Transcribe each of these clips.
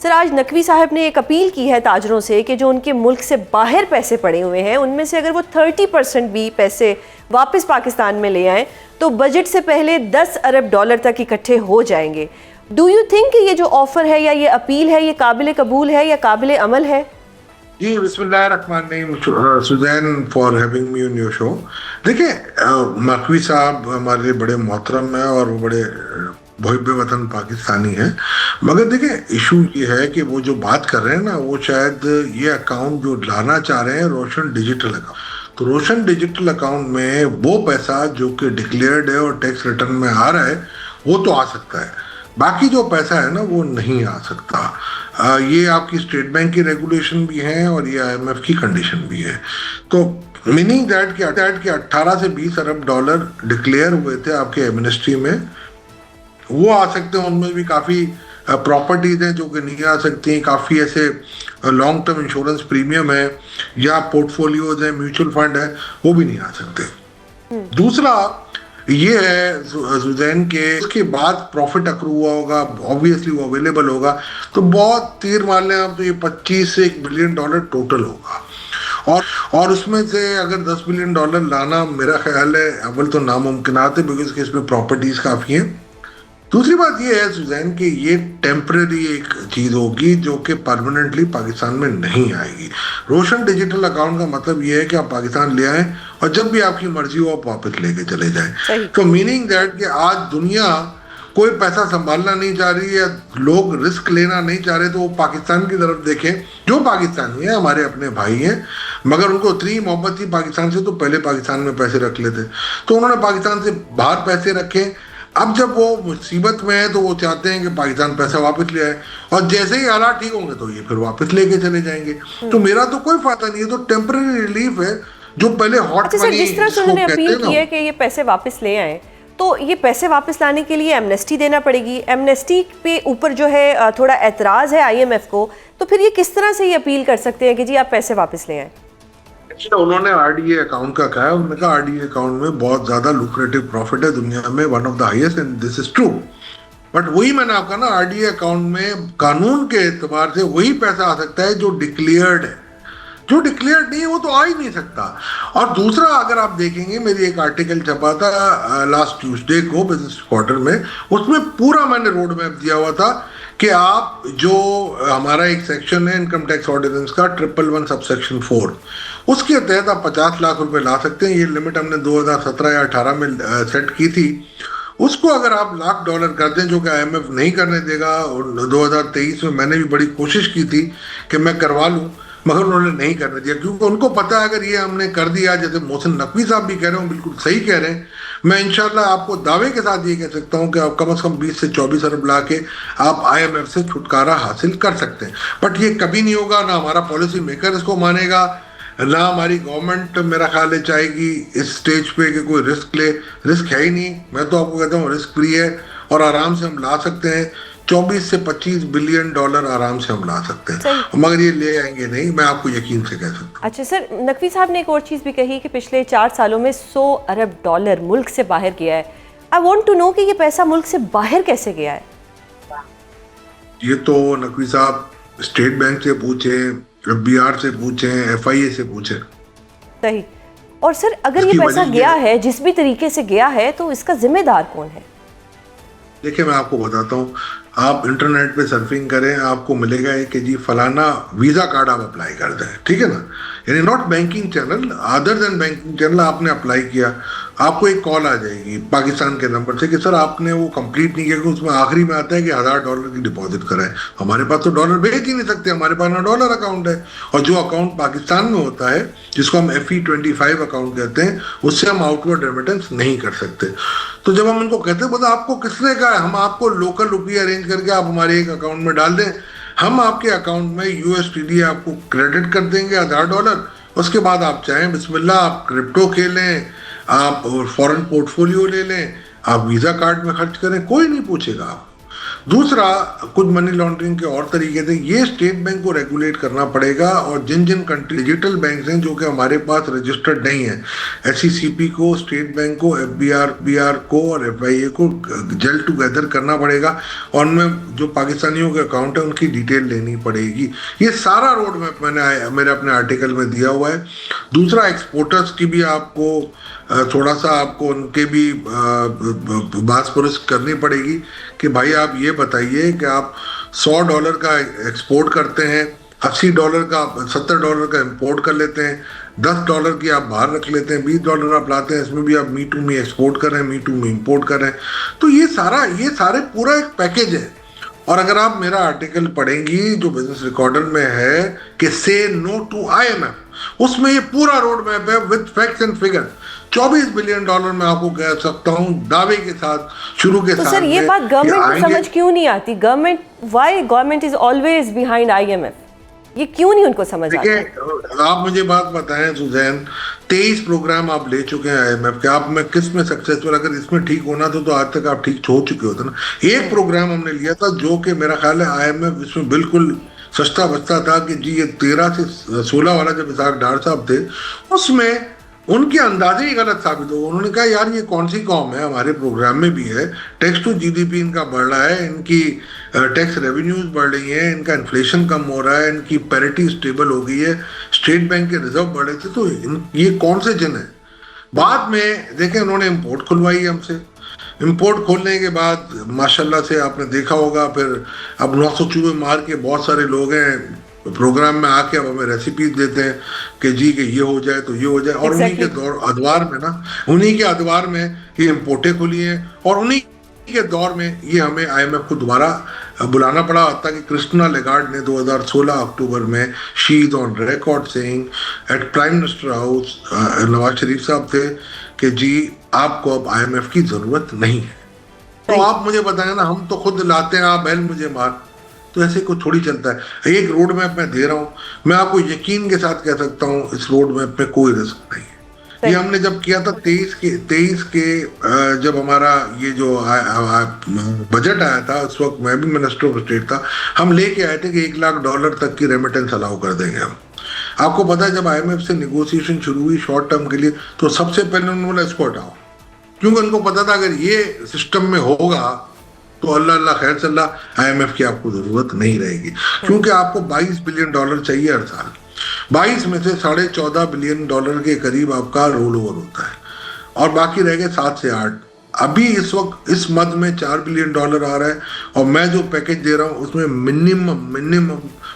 Sir, आज नकवी साहब ने एक अपील की है ताजरों से कि जो उनके मुल्क से बाहर पैसे पड़े हुए हैं उनमें से अगर वो 30% भी पैसे वापस पाकिस्तान में ले आएँ तो बजट से पहले 10 अरब डॉलर तक इकट्ठे हो जाएंगे। डू यू थिंक ये जो ऑफर है या ये अपील है ये काबिल कबूल है या काबिल अमल है? जी, बिस्मिल्लाहिर्रहमानिर्रहीम, Suzanne for having me on your show. देखिए, नकवी साहब हमारे लिए बड़े मोहतरम हैं और वो बड़े मुहिब वतन पाकिस्तानी हैं। मगर देखिए, इशू ये है कि वो जो बात कर रहे हैं ना, वो शायद ये अकाउंट जो लाना चाह रहे हैं रोशन डिजिटल अकाउंट। तो रोशन डिजिटल अकाउंट में वो पैसा जो कि डिक्लेयर्ड है और टैक्स रिटर्न में आ रहा है वो तो आ सकता है, बाकी जो पैसा है ना वो नहीं आ सकता। ये आपकी स्टेट बैंक की रेगुलेशन भी है और ये IMF की कंडीशन भी है। तो मीनिंग दैट कि 18 से 20 अरब डॉलर डिक्लेयर हुए थे आपके एमनेस्टी में, वो आ सकते हैं। उनमें भी काफ़ी प्रॉपर्टीज हैं जो कि नहीं आ सकती हैं, काफ़ी ऐसे लॉन्ग टर्म इंश्योरेंस प्रीमियम है या पोर्टफोलियोज हैं, म्यूचुअल फंड है, वो भी नहीं आ सकते। दूसरा ये है सुजैन के उसके बाद प्रॉफिट अक्रू हुआ होगा, ऑब्वियसली वो अवेलेबल होगा, तो बहुत तीर मार लें आप तो ये 25 से 1 बिलियन डॉलर टोटल होगा। और उसमें से अगर 10 बिलियन डॉलर लाना मेरा ख्याल है अव्वल तो नामुमकिनात है, बिकॉज के इसमें प्रॉपर्टीज काफ़ी हैं। दूसरी बात ये है सुजैन कि ये टेम्परेरी एक चीज़ होगी जो कि परमानेंटली पाकिस्तान में नहीं आएगी। रोशन डिजिटल अकाउंट का मतलब ये है कि आप पाकिस्तान ले आएँ और जब भी आपकी मर्जी हो आप वापस लेके चले जाएं। तो मीनिंग दैट कि आज दुनिया कोई पैसा संभालना नहीं चाह रही है, लोग रिस्क लेना नहीं चाह रहे, तो वो पाकिस्तान की तरफ देखें। जो पाकिस्तानी है हमारे अपने भाई हैं, मगर उनको इतनी मोहब्बत थी पाकिस्तान से तो पहले पाकिस्तान में पैसे रख लेते, तो उन्होंने पाकिस्तान से बाहर पैसे रखे। अब जब वो मुसीबत में है तो वो चाहते हैं कि पाकिस्तान पैसा वापस ले आए, और जैसे ही हालात ठीक होंगे तो ये फिर वापस लेके चले जाएंगे। तो मेरा तो कोई फायदा नहीं है, तो टेम्परेरी रिलीफ है जो पहले हॉट मनी। जिस तरह से उन्होंने अपील की है कि ये पैसे वापस ले आए, तो ये पैसे वापस लाने के लिए एमनेस्टी देना पड़ेगी। एमनेस्टी पे ऊपर जो है थोड़ा एतराज़ है IMF को, तो फिर ये किस तरह से ये अपील कर सकते हैं कि जी आप पैसे वापस ले आए? उन्होंने RDA अकाउंट का कहा है, उन्होंने कहा RDA अकाउंट में बहुत ज्यादा लुक्रेटिव प्रॉफिट है दुनिया में, one of the highest, and this is true. But वही मैंने आपका ना, RDA अकाउंट में कानून के एतबार से वही पैसा आ सकता है जो डिक्लेयर्ड है, जो डिक्लेयर्ड नहीं है वो तो आ ही नहीं सकता। और दूसरा, अगर आप देखेंगे, मेरी एक आर्टिकल छपा था लास्ट ट्यूसडे को बिजनेस रिपोर्टर में, उसमें पूरा मैंने रोड मैप दिया हुआ था कि आप जो हमारा एक सेक्शन है इनकम टैक्स ऑर्डिनेंस का 111 सबसेक्शन 4, उसके तहत आप 50 लाख रुपए ला सकते हैं। ये लिमिट हमने 2017 या 18 में सेट की थी। उसको अगर आप लाख डॉलर कर दें, जो कि IMF नहीं करने देगा, और 2023 में मैंने भी बड़ी कोशिश की थी कि मैं करवा लूं, मगर उन्होंने नहीं करने दिया, क्योंकि उनको पता है अगर ये हमने कर दिया, जैसे मोहसिन नकवी साहब भी कह रहे हो, बिल्कुल सही कह रहे हैं। मैं इंशाल्लाह आपको दावे के साथ ये कह सकता हूँ कि आप कम से कम 20 से 24 अरब ला के आप IMF से छुटकारा हासिल कर सकते हैं। बट ये कभी नहीं होगा, ना हमारा पॉलिसी मेकर इसको मानेगा, ना हमारी गवर्नमेंट मेरा ख्याल है चाहेगी इस स्टेज पे कि कोई रिस्क ले। रिस्क है ही नहीं, मैं तो आपको कहता हूँ रिस्क फ्री है और आराम से हम ला सकते हैं। 24 से 25 बिलियन डॉलर आराम से हम ला सकते हैं, मगर ये ले आएंगे नहीं, मैं आपको यकीन से कह सकता हूँ। अच्छा सर, नकवी साहब ने एक और चीज़ भी कही कि पिछले 4 सालों में 100 अरब डॉलर मुल्क से बाहर गया है। आई वॉन्ट टू नो कि ये पैसा मुल्क से बाहर कैसे गया है? ये तो नकवी साहब स्टेट बैंक से पूछे, FBR से पूछे, FIA से पूछे। सही। और सर, अगर ये पैसा गया है जिस भी तरीके से गया है, तो इसका जिम्मेदार कौन है? देखिए, मैं आपको बताता हूँ, आप इंटरनेट पे सर्फिंग करें, आपको मिलेगा कि जी फलाना वीज़ा कार्ड आप अप्लाई कर दें, ठीक है ना, यानी not banking channel, other than banking channel आपने अप्लाई किया, आपको एक कॉल आ जाएगी पाकिस्तान के नंबर से कि सर आपने वो कंप्लीट नहीं किया, कि उसमें आखिरी में आता है कि $1000 की डिपॉजिट कराएं। हमारे पास तो डॉलर भेज ही नहीं सकते, हमारे पास ना डॉलर अकाउंट है, और जो अकाउंट पाकिस्तान में होता है जिसको हम FE25 अकाउंट कहते हैं, उससे हम आउटवर्ड रेमिटेंस नहीं कर सकते। तो जब हम इनको कहते हैं, बोला आपको किसने कहा, हम आपको लोकल रुपये अरेंज करके आप हमारे एक अकाउंट में डाल दें, हम आपके अकाउंट में USDT आपको क्रेडिट कर देंगे $1000। उसके बाद आप चाहें बिस्मिल्लाह, आप क्रिप्टो खेलें, आप फॉरेन पोर्टफोलियो ले लें, आप वीज़ा कार्ड में खर्च करें, कोई नहीं पूछेगा आप। दूसरा, कुछ मनी लॉन्ड्रिंग के और तरीके थे, ये स्टेट बैंक को रेगुलेट करना पड़ेगा, और जिन जिन कंट्री डिजिटल बैंक हैं जो कि हमारे पास रजिस्टर्ड नहीं है, एसईसीपी को, स्टेट बैंक को, एफबीआर को और एफआईए को जेल टुगेदर करना पड़ेगा, और उनमें जो पाकिस्तानियों के अकाउंट है उनकी डिटेल लेनी पड़ेगी। ये सारा रोड मैप मैंने मेरे अपने आर्टिकल में दिया हुआ है। दूसरा, एक्सपोर्टर्स की भी आपको थोड़ा सा आपको उनके भी बात पुरस करनी पड़ेगी कि भाई आप ये बताइए कि आप $100 का एक्सपोर्ट करते हैं, $80 का, $70 का इंपोर्ट कर लेते हैं, $10 की आप बाहर रख लेते हैं, $20 आप लाते हैं, इसमें भी आप मी टू मी एक्सपोर्ट कर रहे हैं, मी टू मी इंपोर्ट कर रहे हैं। तो ये सारे पूरा एक पैकेज है। और अगर आप मेरा आर्टिकल पढ़ेंगी जो बिजनेस रिकॉर्डर में है कि से नो टू IMF, उसमें ये पूरा रोड मैप है with facts and figure. $24 billion मैं आपको कह सकता हूँ दावे के साथ, शुरू के तो साथ। सर ये बात गवर्नमेंट को समझ क्यों नहीं आती? Why government is always behind IMF? ये क्यों नहीं उनको समझ आता? देखिए, आप मुझे बात बताएं सुजैन, 23 प्रोग्राम आप ले चुके हैं IMF के, आप में किस में सक्सेसफुल, अगर इसमें ठीक होना तो आज तक आप ठीक हो चुके होते ना। एक प्रोग्राम हमने लिया था जो कि मेरा ख्याल है IMF इसमें बिल्कुल सस्ता बचता था कि जी ये 13 से 16 वाला जब इसाक डार साहब थे, उसमें उनके अंदाजे ही गलत साबित हो। उन्होंने कहा यार ये कौन सी कौम है, हमारे प्रोग्राम में भी है, टैक्स टू जीडीपी इनका बढ़ रहा है, इनकी टैक्स रेवेन्यूज बढ़ रही हैं, इनका इन्फ्लेशन कम हो रहा है, इनकी पैरिटी स्टेबल हो गई है, स्टेट बैंक के रिजर्व बढ़े थे, तो ये कौन से जिन है। बाद में देखें उन्होंने इम्पोर्ट खुलवाई हमसे, इम्पोर्ट खोलने के बाद माशाल्लाह से आपने देखा होगा, फिर अब 900 चूहे मार के बहुत सारे लोग हैं प्रोग्राम में आके अब हमें रेसिपीज देते हैं कि जी कि ये हो जाए तो ये हो जाए, और उन्हीं के उन्हीं के अदवार में ये इम्पोर्टें खुली हैं, और उन्हीं के दौर में ये हमें IMF को दोबारा बुलाना पड़ा। ताकि क्रिस्टिना लेगार्ड ने 2016 अक्टूबर में she is on record saying at prime minister house, Nawaz Sharif साहब थे, कि जी आपको अब IMF की जरूरत नहीं है। तो आप मुझे बताएं ना, हम तो खुद लाते हैं, आप बैल मुझे मार, तो ऐसे को थोड़ी चलता है। एक रोड मैप मैं दे रहा हूँ, मैं आपको यकीन के साथ कह सकता हूँ इस रोड मैप में कोई रिस्क नहीं है। ये हमने जब किया था 23 के जब हमारा ये जो बजट आया था, उस वक्त मैं भी मिनिस्टर ऑफ स्टेट था, हम लेके आए थे कि $1 लाख तक की रेमिटेंस अलाउ कर देंगे हम। आपको पता है जब IMF से निगोसिएशन शुरू हुई शॉर्ट टर्म के लिए, तो सबसे पहले उन्होंने बोला इसको हटाओ, क्योंकि उनको पता था अगर ये सिस्टम में होगा तो अल्लाह अल्लाह खैर सल्ला, IMF की आपको जरूरत नहीं रहेगी, क्योंकि आपको $22 बिलियन चाहिए हर साल। 22 में से $14.5 बिलियन के करीब आपका रोल ओवर होता है, और बाकी रह गए 7 से 8। अभी इस वक्त इस मद में $4 बिलियन आ रहा है, और मैं जो पैकेज दे रहा हूँ उसमें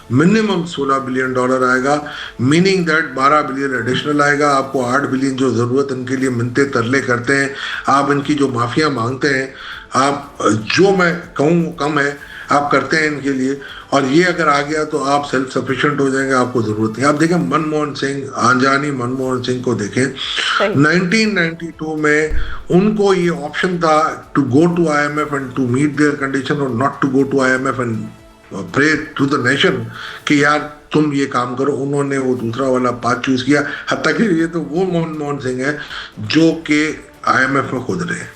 मिनिमम $16 बिलियन आएगा, मीनिंग दैट 12 बिलियन एडिशनल आएगा। आपको 8 बिलियन जो ज़रूरत इनके लिए मिन्नते तरले करते हैं, आप इनकी जो माफिया मांगते हैं, आप जो मैं कहूँ कम है आप करते हैं इनके लिए, और ये अगर आ गया तो आप सेल्फ सफिशिएंट हो जाएंगे, आपको जरूरत नहीं। आप देखें मनमोहन सिंह, आंजानी मनमोहन सिंह को देखें, 1992 में उनको ये ऑप्शन था to go to IMF and to meet their condition, और not to go to IMF and pray to the nation कि यार तुम ये काम करो। उन्होंने वो दूसरा वाला पाथ चूज किया, हत्ता कि ये तो वो मनमोहन सिंह है जो कि IMF में खुद रहे।